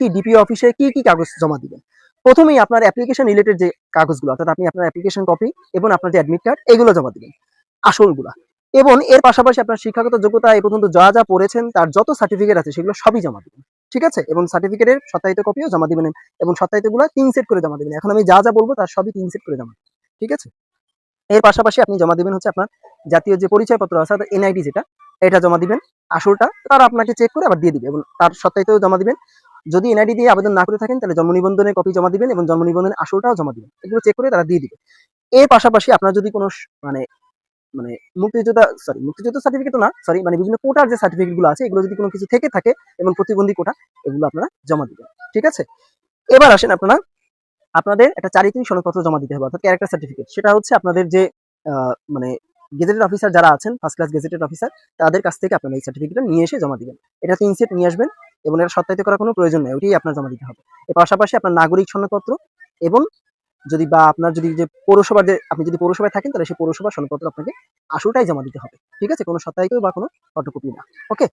একটি ডিপিও অফিসে কি কি কাগজ জমা দিবেন। প্রথমেই আপনার অ্যাপ্লিকেশন রিলেটেড যে কাগজগুলো, অর্থাৎ আপনি আপনার অ্যাপ্লিকেশন কপি এবং আপনার যে অ্যাডমিট কার্ড এগুলো জমা দিবেন, আসলগুলা। এবং এর পাশাপাশি আপনার শিক্ষাগত যোগ্যতা এ পর্যন্ত যা যা পড়েছেন তার যত সার্টিফিকেট আছে সেগুলো সবই জমা দিবেন। ঠিক আছে? এবং সার্টিফিকেটের সত্যায়িত কপিও জমা দিবেন এবং সত্যায়িতগুলো ৩ সেট করে জমা দিবেন। এখন আমি যা যা বলবো তার সবই ৩ সেট করে জমা দিবেন। ঠিক আছে? এর পাশাপাশি আপনি জমা দিবেন হচ্ছে আপনার জাতীয় যে পরিচয়পত্র আছে, অর্থাৎ এনআইডি যেটা, এটা জমা দিবেন। আসলটা তারা আপনাকে চেক করে আবার দিয়ে দিবে এবং তার সত্যায়িতও জমা দিবেন। যদি এনআইডি দিয়ে আবেদন না করে থাকেন তাহলে জন্ম নিবন্ধনের কপি জমা দিবেন এবং জন্ম নিবন্ধনের আসলটাও জমা দিবেন। এগুলো চেক করে তারা দিয়ে দিবে। এর পাশাপাশি আপনার যদি কোনো মানে মানে মুক্তিযোদ্ধা সার্টিফিকেট না, মানে বিভিন্ন কোটার যে সার্টিফিকেট গুলো আছে এগুলো যদি কোনো কিছু থেকে থাকে এবং প্রতিবন্ধী কোটা, এগুলো আপনারা জমা দিবেন। ঠিক আছে? এবার আসেন আপনারা আপনাদের একটা চারিত্রিক সনদপত্র জমা দিতে হবে, অর্থাৎ ক্যারেক্টার সার্টিফিকেট। সেটা হচ্ছে আপনাদের যে মানে গেজেটেড অফিসার যারা আছেন, ফার্স্ট ক্লাস গেজেটেড অফিসার, তাদের কাছ থেকে আপনারা এই সার্টিফিকেটটা নিয়ে এসে জমা দিবেন। এটা ৩ সেট নিয়ে আসবেন এবং এটা সত্যায়িত করার কোনো প্রয়োজন নেই, ওইটাই আপনার জমা দিতে হবে। এর পাশাপাশি আপনার নাগরিক সনদপত্র এবং যদি বা আপনার যদি যে পৌরসভার যে আপনি যদি পৌরসভায় থাকেন তাহলে সেই পৌরসভার সনদপত্র আপনাকে আসলটাই জমা দিতে হবে। ঠিক আছে? কোনো সত্যায়িত বা কোনো ফটোকপি না। ওকে?